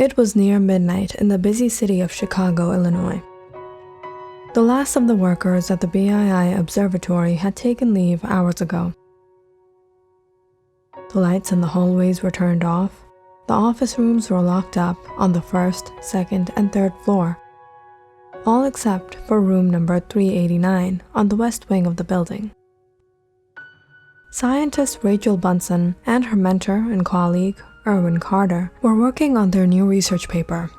It was near midnight in the busy city of Chicago, Illinois. The last of the workers at the BII observatory had taken leave hours ago. The lights in the hallways were turned off. The office rooms were locked up on the first, second, and third floor, all except for room number 389 on the west wing of the building. Scientist Rachel Bunsen and her mentor and colleague, Erwin Carter, were working on their new research paper.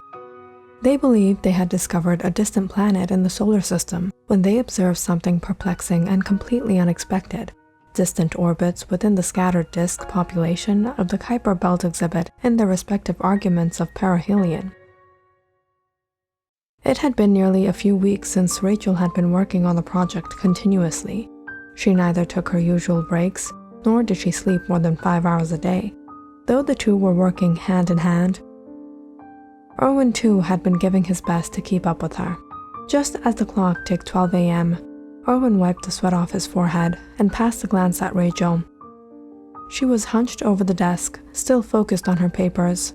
They believed they had discovered a distant planet in the solar system when they observed something perplexing and completely unexpected: distant orbits within the scattered disk population of the Kuiper Belt exhibit in their respective arguments of perihelion. It had been nearly a few weeks since Rachel had been working on the project continuously. She neither took her usual breaks, nor did she sleep more than 5 hours a day, though the two were working hand in hand. Erwin, too, had been giving his best to keep up with her. Just as the clock ticked 12 a.m., Erwin wiped the sweat off his forehead and passed a glance at Rachel. She was hunched over the desk, still focused on her papers.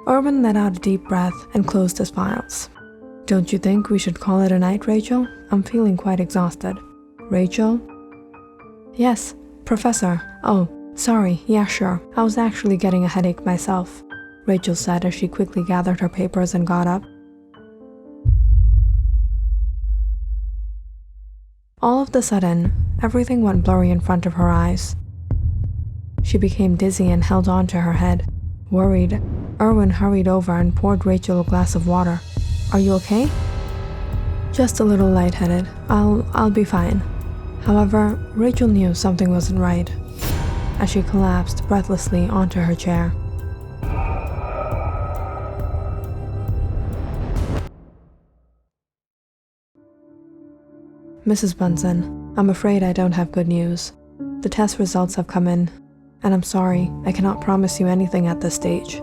Erwin let out a deep breath and closed his files. "Don't you think we should call it a night, Rachel? I'm feeling quite exhausted." "Rachel?" "Yes, Professor. Oh, sorry, yeah, sure. I was actually getting a headache myself," Rachel said as she quickly gathered her papers and got up. All of a sudden, everything went blurry in front of her eyes. She became dizzy and held on to her head. Worried, Erwin hurried over and poured Rachel a glass of water. "Are you okay?" "Just a little lightheaded. I'll be fine." However, Rachel knew something wasn't right as she collapsed breathlessly onto her chair. "Mrs. Bunsen, I'm afraid I don't have good news. The test results have come in, and I'm sorry, I cannot promise you anything at this stage.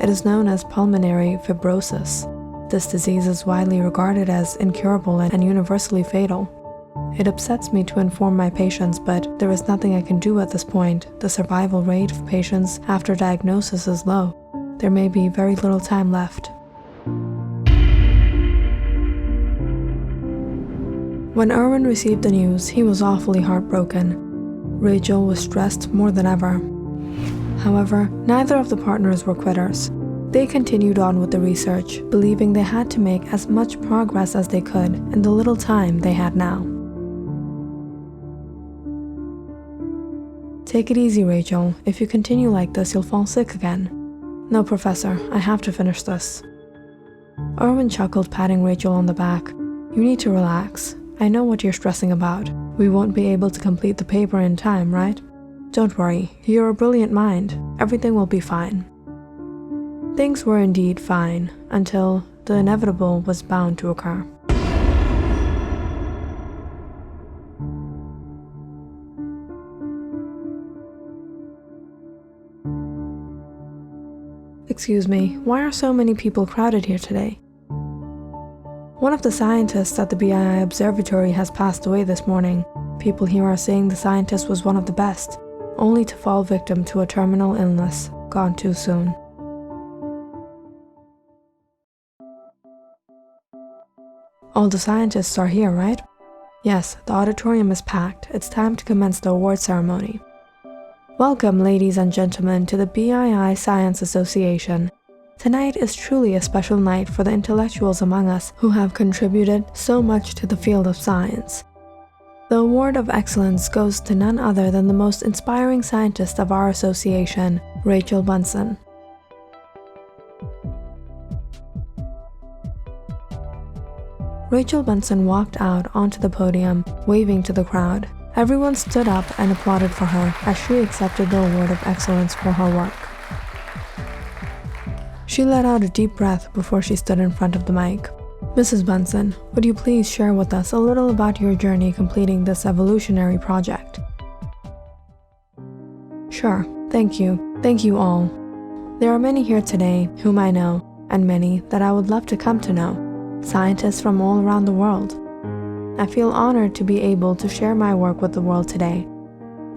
It is known as pulmonary fibrosis. This disease is widely regarded as incurable and universally fatal. It upsets me to inform my patients, but there is nothing I can do at this point. The survival rate of patients after diagnosis is low. There may be very little time left." When Erwin received the news, he was awfully heartbroken. Rachel was stressed more than ever. However, neither of the partners were quitters. They continued on with the research, believing they had to make as much progress as they could in the little time they had now. "Take it easy, Rachel. If you continue like this, you'll fall sick again." "No, Professor, I have to finish this." Erwin chuckled, patting Rachel on the back. "You need to relax. I know what you're stressing about. We won't be able to complete the paper in time, right? Don't worry, you're a brilliant mind. Everything will be fine." Things were indeed fine, until the inevitable was bound to occur. "Excuse me, why are so many people crowded here today?" "One of the scientists at the BII observatory has passed away this morning. People here are saying the scientist was one of the best, only to fall victim to a terminal illness, gone too soon." "All the scientists are here, right?" "Yes, the auditorium is packed. It's time to commence the award ceremony." "Welcome, ladies and gentlemen, to the BII Science Association. Tonight is truly a special night for the intellectuals among us who have contributed so much to the field of science. The award of excellence goes to none other than the most inspiring scientist of our association, Rachel Bunsen." Rachel Bunsen walked out onto the podium, waving to the crowd. Everyone stood up and applauded for her as she accepted the award of excellence for her work. She let out a deep breath before she stood in front of the mic. "Mrs. Bunsen, would you please share with us a little about your journey completing this evolutionary project?" "Sure, thank you. Thank you all. There are many here today whom I know, and many that I would love to come to know, scientists from all around the world. I feel honored to be able to share my work with the world today.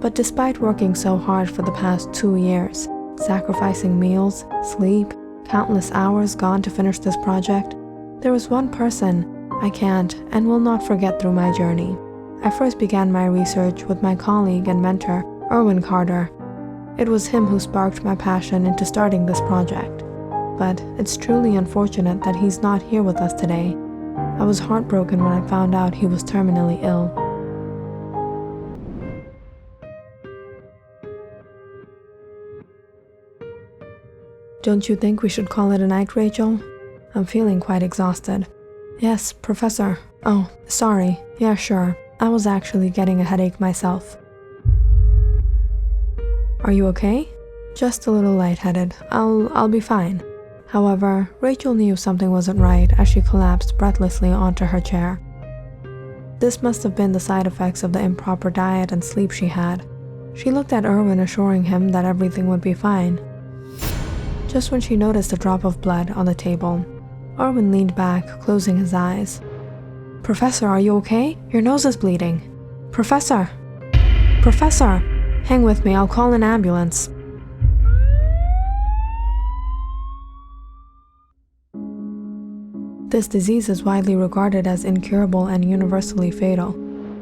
But despite working so hard for the past 2 years, sacrificing meals, sleep, Countless hours gone to finish this project. There was one person I can't and will not forget through my journey. I first began my research with my colleague and mentor, Erwin Carter. It was him who sparked my passion into starting this project. But it's truly unfortunate that he's not here with us today. I was heartbroken when I found out he was terminally ill. Don't you think we should call it a night, Rachel? I'm feeling quite exhausted. Yes, Professor. Oh, sorry. Yeah, sure. I was actually getting a headache myself. Are you okay? Just a little lightheaded. I'll be fine. However, Rachel knew something wasn't right as she collapsed breathlessly onto her chair. This must have been the side effects of the improper diet and sleep she had. She looked at Erwin, assuring him that everything would be fine. Just when she noticed a drop of blood on the table, Erwin leaned back, closing his eyes. Professor, are you okay? Your nose is bleeding. Professor! Professor! Hang with me, I'll call an ambulance. This disease is widely regarded as incurable and universally fatal.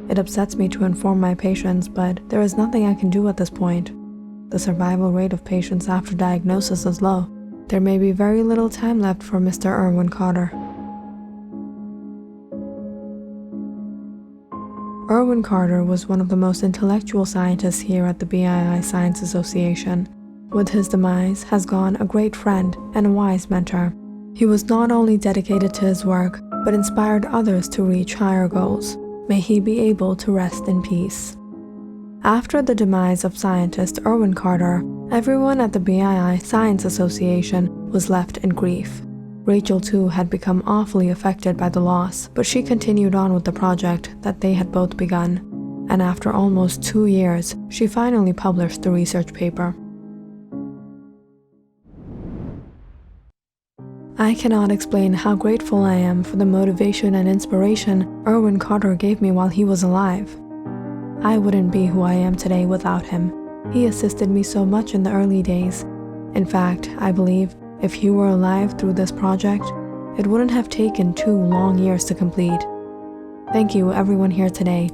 It upsets me to inform my patients, but there is nothing I can do at this point. The survival rate of patients after diagnosis is low. There may be very little time left for Mr. Erwin Carter. Erwin Carter was one of the most intellectual scientists here at the BII Science Association. With his demise has gone a great friend and a wise mentor. He was not only dedicated to his work, but inspired others to reach higher goals. May he be able to rest in peace. After the demise of scientist Erwin Carter, everyone at the BII Science Association was left in grief. Rachel too had become awfully affected by the loss, but she continued on with the project that they had both begun, and after almost 2 years, she finally published the research paper. I cannot explain how grateful I am for the motivation and inspiration Erwin Carter gave me while he was alive. I wouldn't be who I am today without him. He assisted me so much in the early days. In fact, I believe if he were alive through this project, it wouldn't have taken 2 long years to complete. Thank you, everyone here today.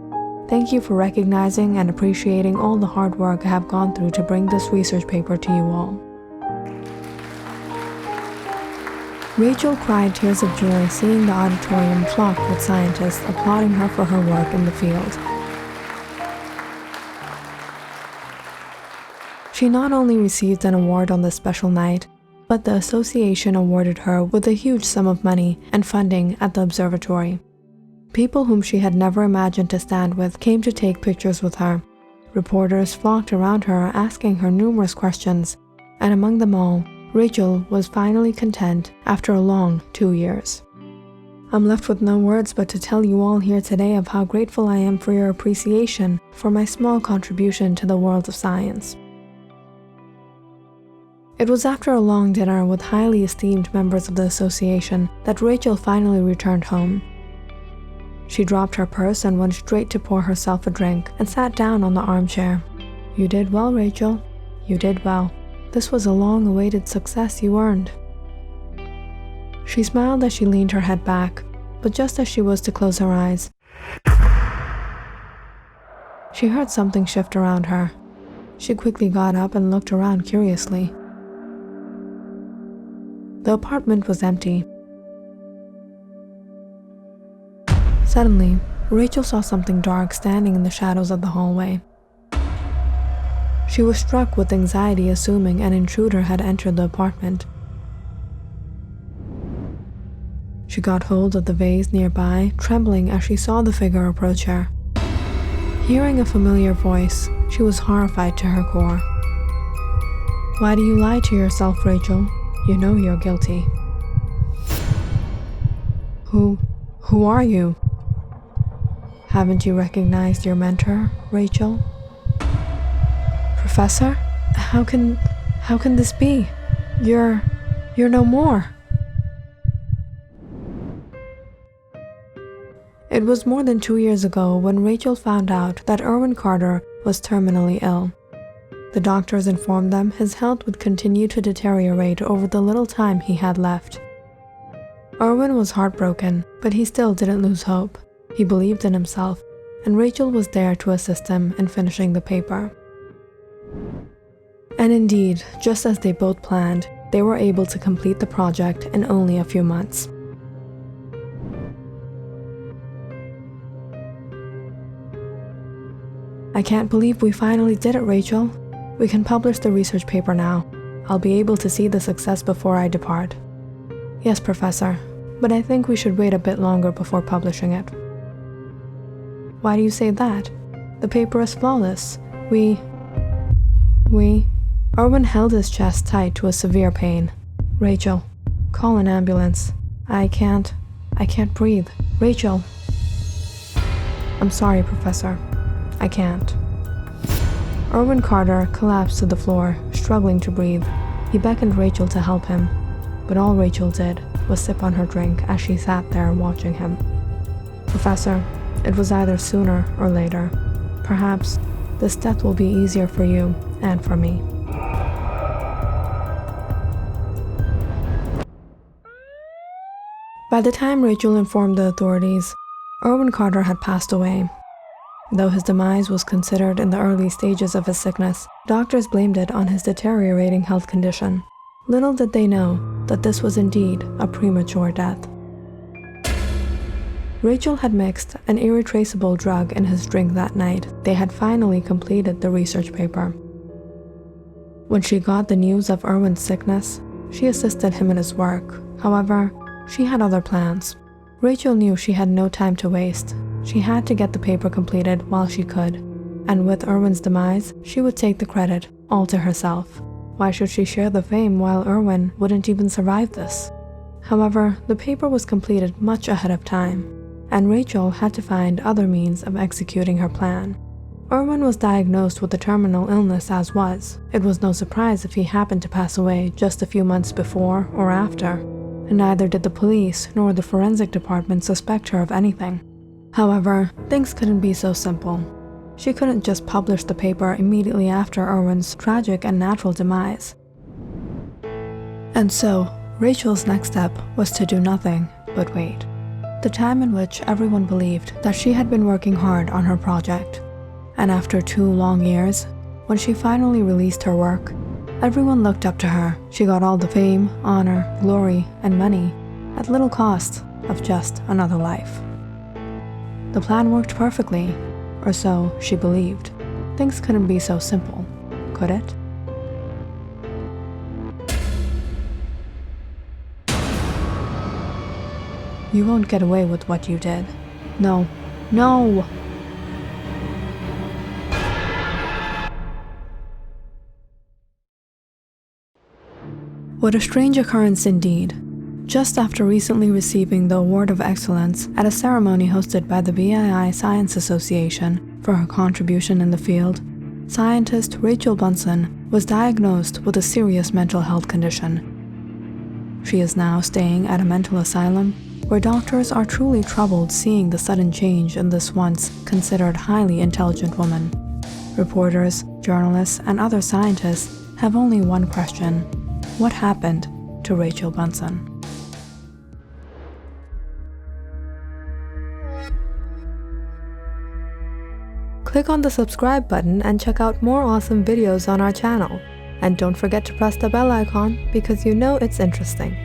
Thank you for recognizing and appreciating all the hard work I have gone through to bring this research paper to you all. Rachel cried tears of joy seeing the auditorium flocked with scientists applauding her for her work in the field. She not only received an award on this special night, but the association awarded her with a huge sum of money and funding at the observatory. People whom she had never imagined to stand with came to take pictures with her. Reporters flocked around her asking her numerous questions, and among them all, Rachel was finally content after a long 2 years. I'm left with no words but to tell you all here today of how grateful I am for your appreciation for my small contribution to the world of science. It was after a long dinner with highly esteemed members of the association that Rachel finally returned home. She dropped her purse and went straight to pour herself a drink and sat down on the armchair. You did well, Rachel. You did well. This was a long-awaited success you earned. She smiled as she leaned her head back, but just as she was to close her eyes, she heard something shift around her. She quickly got up and looked around curiously. The apartment was empty. Suddenly, Rachel saw something dark standing in the shadows of the hallway. She was struck with anxiety, assuming an intruder had entered the apartment. She got hold of the vase nearby, trembling as she saw the figure approach her. Hearing a familiar voice, she was horrified to her core. Why do you lie to yourself, Rachel? You know you're guilty. Who are you? Haven't you recognized your mentor, Rachel? Professor? How can this be? You're no more. It was more than 2 years ago when Rachel found out that Erwin Carter was terminally ill. The doctors informed them his health would continue to deteriorate over the little time he had left. Erwin was heartbroken, but he still didn't lose hope. He believed in himself, and Rachel was there to assist him in finishing the paper. And indeed, just as they both planned, they were able to complete the project in only a few months. I can't believe we finally did it, Rachel. We can publish the research paper now. I'll be able to see the success before I depart. Yes, Professor, but I think we should wait a bit longer before publishing it. Why do you say that? The paper is flawless. Erwin held his chest tight to a severe pain. Rachel, call an ambulance. I can't breathe. Rachel. I'm sorry, Professor. I can't. Erwin Carter collapsed to the floor, struggling to breathe. He beckoned Rachel to help him, but all Rachel did was sip on her drink as she sat there watching him. Professor, it was either sooner or later. Perhaps this death will be easier for you and for me. By the time Rachel informed the authorities, Erwin Carter had passed away. Though his demise was considered in the early stages of his sickness, doctors blamed it on his deteriorating health condition. Little did they know that this was indeed a premature death. Rachel had mixed an irretraceable drug in his drink that night. They had finally completed the research paper. When she got the news of Erwin's sickness, she assisted him in his work. However, she had other plans. Rachel knew she had no time to waste. She had to get the paper completed while she could, and with Erwin's demise, she would take the credit all to herself. Why should she share the fame while Erwin wouldn't even survive this? However, the paper was completed much ahead of time, and Rachel had to find other means of executing her plan. Erwin was diagnosed with a terminal illness as was. It was no surprise if he happened to pass away just a few months before or after, and neither did the police nor the forensic department suspect her of anything. However, things couldn't be so simple. She couldn't just publish the paper immediately after Erwin's tragic and natural demise. And so, Rachel's next step was to do nothing but wait. The time in which everyone believed that she had been working hard on her project. And after 2 long years, when she finally released her work, everyone looked up to her. She got all the fame, honor, glory, and money at little cost of just another life. The plan worked perfectly, or so she believed. Things couldn't be so simple, could it? You won't get away with what you did. No. No! What a strange occurrence indeed. Just after recently receiving the Award of Excellence at a ceremony hosted by the BII Science Association for her contribution in the field, scientist Rachel Bunson was diagnosed with a serious mental health condition. She is now staying at a mental asylum where doctors are truly troubled seeing the sudden change in this once considered highly intelligent woman. Reporters, journalists, and other scientists have only one question: what happened to Rachel Bunson? Click on the subscribe button and check out more awesome videos on our channel. And don't forget to press the bell icon because you know it's interesting.